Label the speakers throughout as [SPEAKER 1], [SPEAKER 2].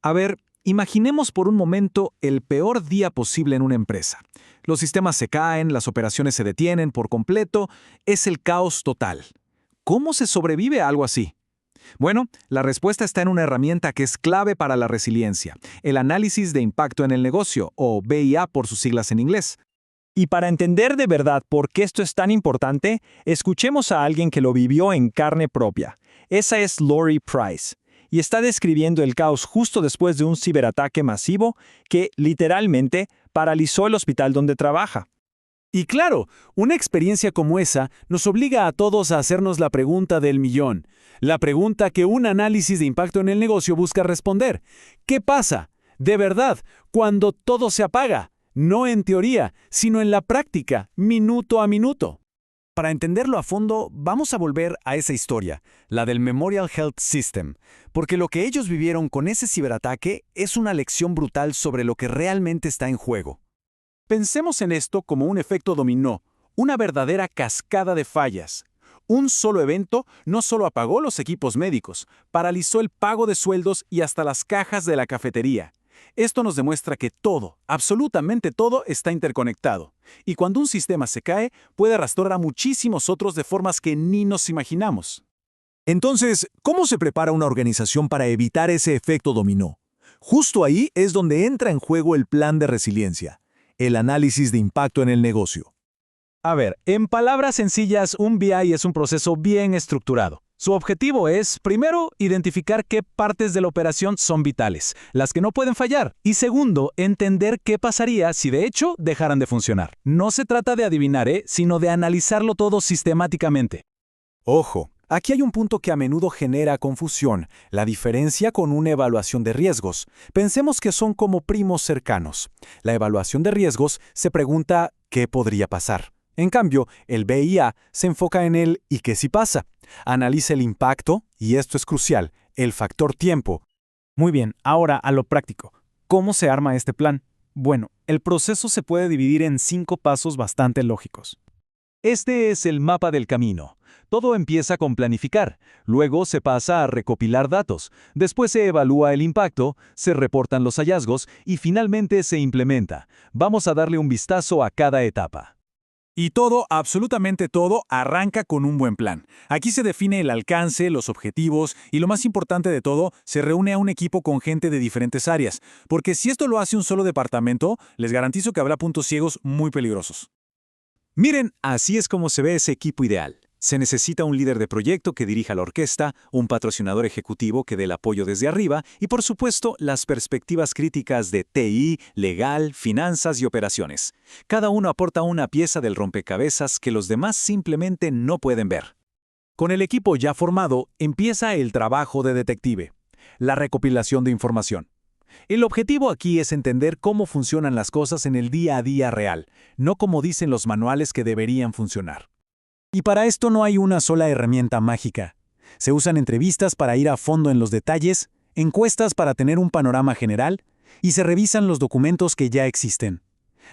[SPEAKER 1] A ver, imaginemos por un momento el peor día posible en una empresa. Los sistemas se caen, las operaciones se detienen por completo, es el caos total. ¿Cómo se sobrevive a algo así? Bueno, la respuesta está en una herramienta que es clave para la resiliencia, el análisis de impacto en el negocio, o BIA por sus siglas en inglés.
[SPEAKER 2] Y para entender de verdad por qué esto es tan importante, escuchemos a alguien que lo vivió en carne propia. Esa es Lori Price. Y está describiendo el caos justo después de un ciberataque masivo que, literalmente, paralizó el hospital donde trabaja.
[SPEAKER 3] Y claro, una experiencia como esa nos obliga a todos a hacernos la pregunta del millón, la pregunta que un análisis de impacto en el negocio busca responder. ¿Qué pasa, de verdad, cuando todo se apaga? No en teoría, sino en la práctica, minuto a minuto. Para entenderlo a fondo, vamos a volver a esa historia, la del Memorial Health System, porque lo que ellos vivieron con ese ciberataque es una lección brutal sobre lo que realmente está en juego. Pensemos en esto como un efecto dominó, una verdadera cascada de fallas. Un solo evento no solo apagó los equipos médicos, paralizó el pago de sueldos y hasta las cajas de la cafetería. Esto nos demuestra que todo, absolutamente todo, está interconectado. Y cuando un sistema se cae, puede arrastrar a muchísimos otros de formas que ni nos imaginamos.
[SPEAKER 4] Entonces, ¿cómo se prepara una organización para evitar ese efecto dominó? Justo ahí es donde entra en juego el plan de resiliencia, el análisis de impacto en el negocio.
[SPEAKER 1] A ver, en palabras sencillas, un BI es un proceso bien estructurado. Su objetivo es, primero, identificar qué partes de la operación son vitales, las que no pueden fallar, y segundo, entender qué pasaría si de hecho dejaran de funcionar. No se trata de adivinar, sino de analizarlo todo sistemáticamente.
[SPEAKER 3] Ojo, aquí hay un punto que a menudo genera confusión, la diferencia con una evaluación de riesgos. Pensemos que son como primos cercanos. La evaluación de riesgos se pregunta ¿qué podría pasar? En cambio, el BIA se enfoca en el ¿y qué si pasa? Analiza el impacto, y esto es crucial, el factor tiempo.
[SPEAKER 2] Muy bien, ahora a lo práctico. ¿Cómo se arma este plan? Bueno, el proceso se puede dividir en 5 pasos bastante lógicos.
[SPEAKER 1] Este es el mapa del camino. Todo empieza con planificar, luego se pasa a recopilar datos, después se evalúa el impacto, se reportan los hallazgos y finalmente se implementa. Vamos a darle un vistazo a cada etapa.
[SPEAKER 3] Y todo, absolutamente todo, arranca con un buen plan. Aquí se define el alcance, los objetivos y lo más importante de todo, se reúne a un equipo con gente de diferentes áreas. Porque si esto lo hace un solo departamento, les garantizo que habrá puntos ciegos muy peligrosos.
[SPEAKER 4] Miren, así es como se ve ese equipo ideal. Se necesita un líder de proyecto que dirija la orquesta, un patrocinador ejecutivo que dé el apoyo desde arriba y, por supuesto, las perspectivas críticas de TI, legal, finanzas y operaciones. Cada uno aporta una pieza del rompecabezas que los demás simplemente no pueden ver.
[SPEAKER 3] Con el equipo ya formado, empieza el trabajo de detective, la recopilación de información. El objetivo aquí es entender cómo funcionan las cosas en el día a día real, no como dicen los manuales que deberían funcionar. Y para esto no hay una sola herramienta mágica. Se usan entrevistas para ir a fondo en los detalles, encuestas para tener un panorama general, y se revisan los documentos que ya existen.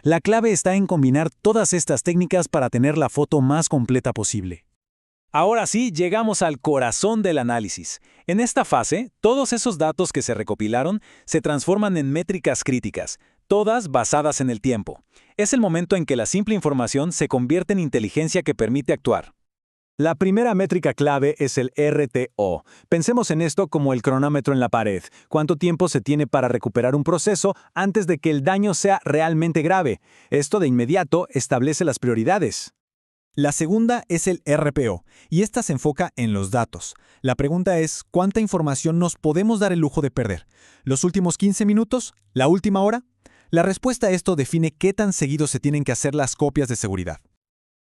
[SPEAKER 3] La clave está en combinar todas estas técnicas para tener la foto más completa posible.
[SPEAKER 1] Ahora sí, llegamos al corazón del análisis. En esta fase, todos esos datos que se recopilaron se transforman en métricas críticas, todas basadas en el tiempo. Es el momento en que la simple información se convierte en inteligencia que permite actuar.
[SPEAKER 3] La primera métrica clave es el RTO. Pensemos en esto como el cronómetro en la pared. ¿Cuánto tiempo se tiene para recuperar un proceso antes de que el daño sea realmente grave? Esto de inmediato establece las prioridades. La segunda es el RPO, y esta se enfoca en los datos. La pregunta es, ¿cuánta información nos podemos dar el lujo de perder? ¿Los últimos 15 minutos? ¿La última hora? La respuesta a esto define qué tan seguido se tienen que hacer las copias de seguridad.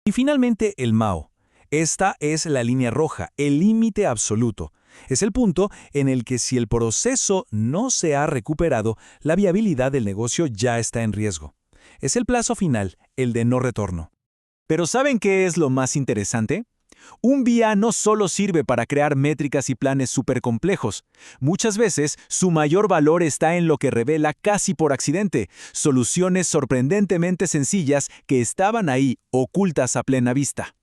[SPEAKER 3] Y finalmente, el MAO. Esta es la línea roja, el límite absoluto. Es el punto en el que si el proceso no se ha recuperado, la viabilidad del negocio ya está en riesgo. Es el plazo final, el de no retorno. Pero ¿saben qué es lo más interesante? Un BIA no solo sirve para crear métricas y planes súper complejos. Muchas veces, su mayor valor está en lo que revela casi por accidente, soluciones sorprendentemente sencillas que estaban ahí, ocultas a plena vista.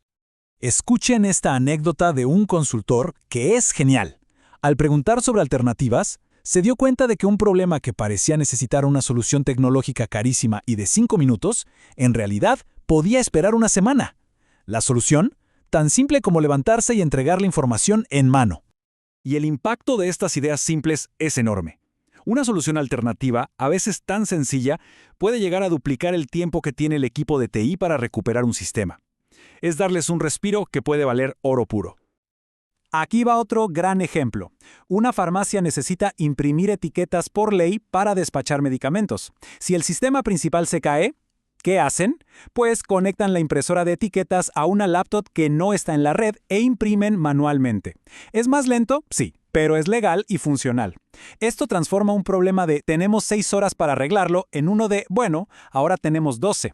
[SPEAKER 3] Escuchen esta anécdota de un consultor que es genial. Al preguntar sobre alternativas,
[SPEAKER 1] Se dio cuenta de que un problema que parecía necesitar una solución tecnológica carísima y de 5 minutos, en realidad podía esperar una semana. La solución, tan simple como levantarse y entregar la información en mano.
[SPEAKER 4] Y el impacto de estas ideas simples es enorme. Una solución alternativa, a veces tan sencilla, puede llegar a duplicar el tiempo que tiene el equipo de TI para recuperar un sistema. Es darles un respiro que puede valer oro puro.
[SPEAKER 3] Aquí va otro gran ejemplo. Una farmacia necesita imprimir etiquetas por ley para despachar medicamentos. Si el sistema principal se cae, ¿qué hacen? Pues conectan la impresora de etiquetas a una laptop que no está en la red e imprimen manualmente. ¿Es más lento? Sí, pero es legal y funcional. Esto transforma un problema de tenemos 6 horas para arreglarlo en uno de, bueno, ahora tenemos 12.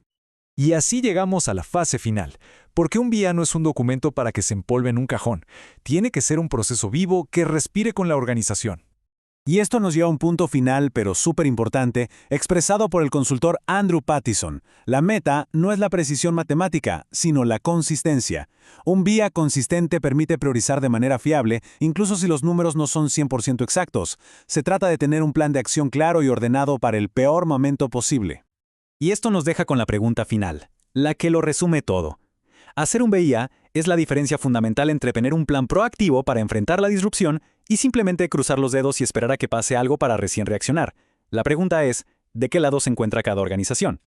[SPEAKER 1] Y así llegamos a la fase final, porque un BIA no es un documento para que se empolve en un cajón. Tiene que ser un proceso vivo que respire con la organización.
[SPEAKER 3] Y esto nos lleva a un punto final, pero súper importante, expresado por el consultor Andrew Pattison. La meta no es la precisión matemática, sino la consistencia. Un BIA consistente permite priorizar de manera fiable, incluso si los números no son 100% exactos. Se trata de tener un plan de acción claro y ordenado para el peor momento posible.
[SPEAKER 4] Y esto nos deja con la pregunta final, la que lo resume todo. Hacer un BIA es la diferencia fundamental entre tener un plan proactivo para enfrentar la disrupción y simplemente cruzar los dedos y esperar a que pase algo para recién reaccionar. La pregunta es, ¿de qué lado se encuentra cada organización?